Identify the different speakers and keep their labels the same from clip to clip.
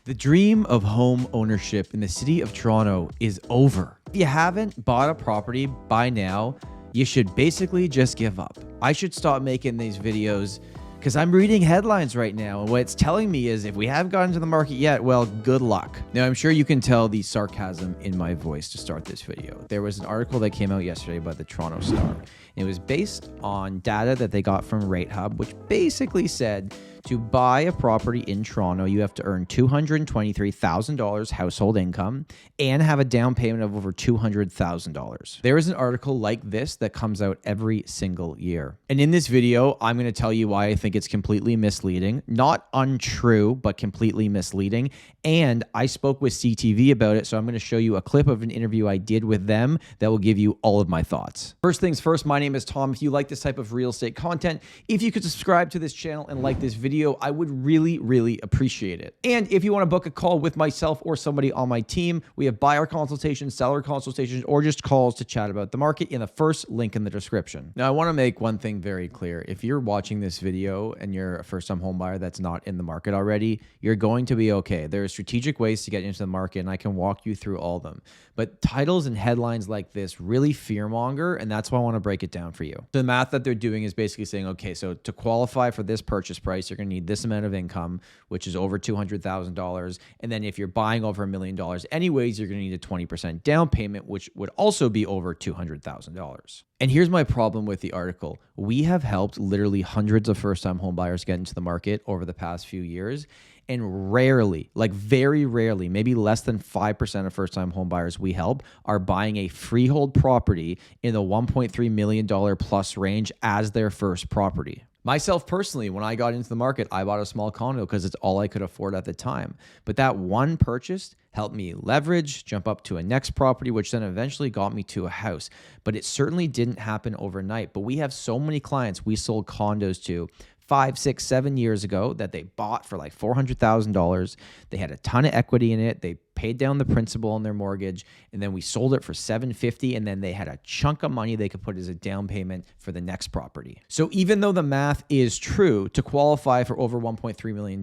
Speaker 1: The dream of home ownership in the city of Toronto is over. If you haven't bought a property by now, you should basically just give up. I should stop making these videos because I'm reading headlines right now, and what it's telling me is if we haven't gotten to the market yet, well, good luck. Now, I'm sure you can tell the sarcasm in my voice to start this video. There was an article that came out yesterday by the Toronto Star, and it was based on data that they got from Ratehub, which basically said to buy a property in Toronto, you have to earn $223,000 household income and have a down payment of over $200,000. There is an article like this that comes out every single year. And in this video, I'm going to tell you why I think it's completely misleading, not untrue, but completely misleading. And I spoke with CTV about it, so I'm going to show you a clip of an interview I did with them that will give you all of my thoughts. First things first, my name is Tom. If you like this type of real estate content, if you could subscribe to this channel and like this video, I would really appreciate it. And if you want to book a call with myself or somebody on my team, we have buyer consultations, seller consultations, or just calls to chat about the market in the first link in the description. Now, I want to make one thing very clear. If you're watching this video and you're a first-time home buyer that's not in the market already, you're going to be okay. There are strategic ways to get into the market, and I can walk you through all of them. But titles and headlines like this really fearmonger, and that's why I want to break it down for you. The math that they're doing is basically saying, okay, so to qualify for this purchase price, you're going to need this amount of income, which is over $200,000. And then if you're buying over $1 million anyways, you're going to need a 20% down payment, which would also be over $200,000. And here's my problem with the article. We have helped literally hundreds of first-time home buyers get into the market over the past few years. And rarely, like very rarely, maybe less than 5% of first-time home buyers we help are buying a freehold property in the $1.3 million plus range as their first property. Myself personally, when I got into the market, I bought a small condo because it's all I could afford at the time. But that one purchase helped me leverage, jump up to a next property, which then eventually got me to a house. But it certainly didn't happen overnight. But we have so many clients we sold condos to 5, 6, 7 years ago that they bought for like $400,000. They had a ton of equity in it. They paid down the principal on their mortgage, and then we sold it for $750,000, and then they had a chunk of money they could put as a down payment for the next property. So even though the math is true, to qualify for over $1.3 million,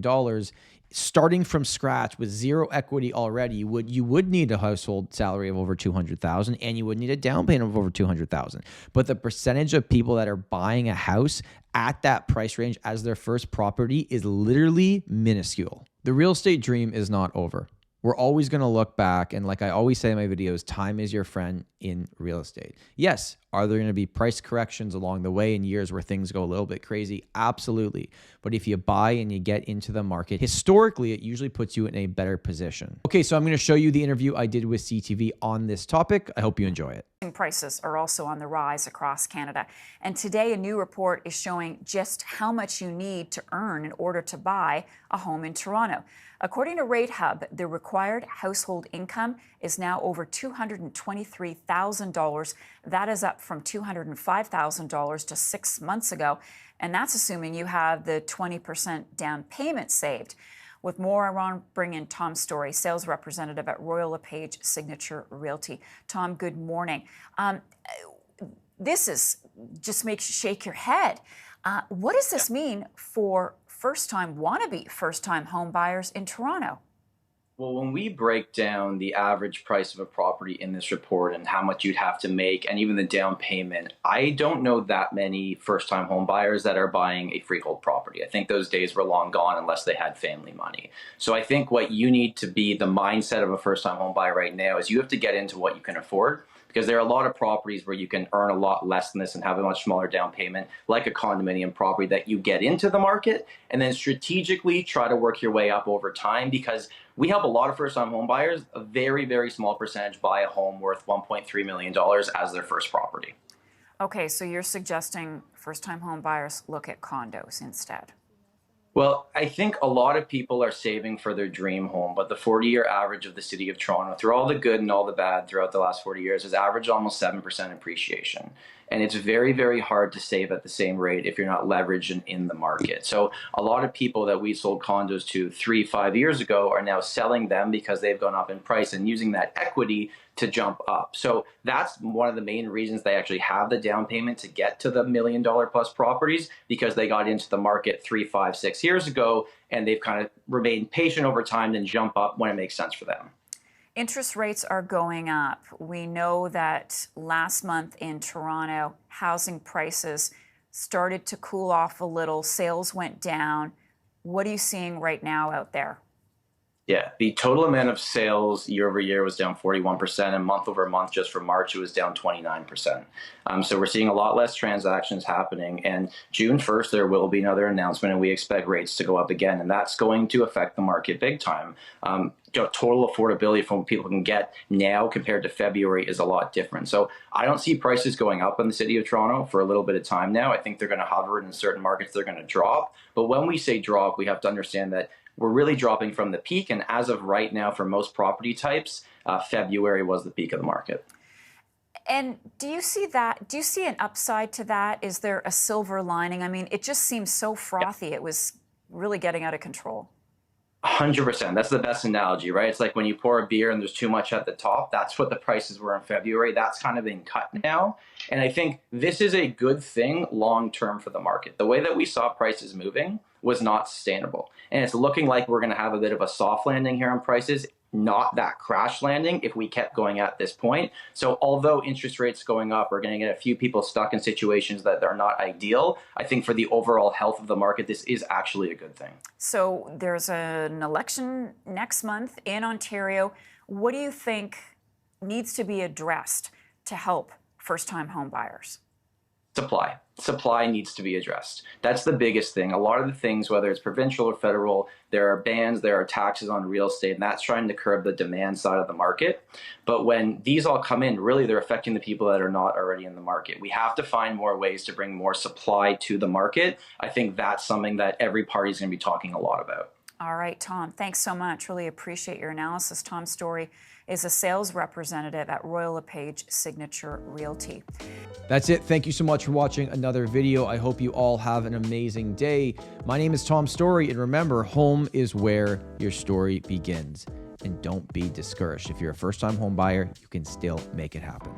Speaker 1: starting from scratch with zero equity already, you would need a household salary of over $200,000, and you would need a down payment of over $200,000. But the percentage of people that are buying a house at that price range as their first property is literally minuscule. The real estate dream is not over. We're always going to look back, and like I always say in my videos, time is your friend in real estate. Yes, are there going to be price corrections along the way in years where things go a little bit crazy? Absolutely. But if you buy and you get into the market, historically, it usually puts you in a better position. Okay, so I'm going to show you the interview I did with CTV on this topic. I hope you enjoy it.
Speaker 2: Prices are also on the rise across Canada. And today, a new report is showing just how much you need to earn in order to buy a home in Toronto. According to Ratehub, the required household income is now over $223,000. That is up from $205,000 just 6 months ago. And that's assuming you have the 20% down payment saved. With more, I want to bring in Tom Storey, sales representative at Royal LePage Signature Realty. Tom, good morning. This is just makes you shake your head. What does this mean for wannabe first-time home buyers in Toronto?
Speaker 3: Well, when we break down the average price of a property in this report and how much you'd have to make and even the down payment, I don't know that many first-time home buyers that are buying a freehold property. I think those days were long gone unless they had family money. So I think what you need to be the mindset of a first-time home buyer right now is you have to get into what you can afford, because there are a lot of properties where you can earn a lot less than this and have a much smaller down payment, like a condominium property, that you get into the market and then strategically try to work your way up over time, because we help a lot of first-time home buyers, a very small percentage, buy a home worth $1.3 million as their first property.
Speaker 2: Okay, so you're suggesting first-time home buyers look at condos instead?
Speaker 3: Well, I think a lot of people are saving for their dream home, but the 40-year average of the city of Toronto, through all the good and all the bad throughout the last 40 years, has averaged almost 7% appreciation. And it's very, very hard to save at the same rate if you're not leveraged in the market. So a lot of people that we sold condos to 3-5 years ago are now selling them because they've gone up in price and using that equity to jump up. So that's one of the main reasons they actually have the down payment to get to the $1 million plus properties, because they got into the market 3, 5, 6 years ago, and they've kind of remained patient over time and jump up when it makes sense for them.
Speaker 2: Interest rates are going up. We know that last month in Toronto, housing prices started to cool off a little. Sales went down. What are you seeing right now out there?
Speaker 3: Yeah, the total amount of sales year over year was down 41%, and month over month, just for March, it was down 29%. So we're seeing a lot less transactions happening. And June 1st, there will be another announcement, and we expect rates to go up again, and that's going to affect the market big time. Total affordability from what people can get now compared to February is a lot different. So I don't see prices going up in the city of Toronto for a little bit of time now. I think they're going to hover, and in certain markets they're going to drop. But when we say drop, we have to understand that we're really dropping from the peak. And as of right now, for most property types, February was the peak of the market.
Speaker 2: And do you see that? Do you see an upside to that? Is there a silver lining? I mean, it just seems so frothy. It was really getting out of control.
Speaker 3: 100%. That's the best analogy, right? It's like when you pour a beer and there's too much at the top. That's what the prices were in February. That's kind of being cut now. And I think this is a good thing long term for the market. The way that we saw prices moving was not sustainable. And it's looking like we're going to have a bit of a soft landing here on prices, not that crash landing if we kept going at this point. So although interest rates going up are going to get a few people stuck in situations that are not ideal, I think for the overall health of the market, this is actually a good thing. So
Speaker 2: there's an election next month in Ontario. What do you think needs to be addressed to help first-time home buyers? Supply needs to be addressed. That's the biggest thing. A lot of the things, whether it's provincial or federal, there are bans, there are taxes on real estate, and that's trying to curb the demand side of the market. But when these all come in, really they're affecting the people that are not already in the market. We have to find more ways to bring more supply to the market. I think that's something that every party is going to be talking a lot about. All right, Tom, thanks so much. Really appreciate your analysis. Tom Storey is a sales representative at Royal LePage Signature Realty.
Speaker 1: That's it. Thank you so much for watching another video. I hope you all have an amazing day. My name is Tom Storey, and remember, home is where your story begins. And don't be discouraged. If you're a first-time home buyer, you can still make it happen.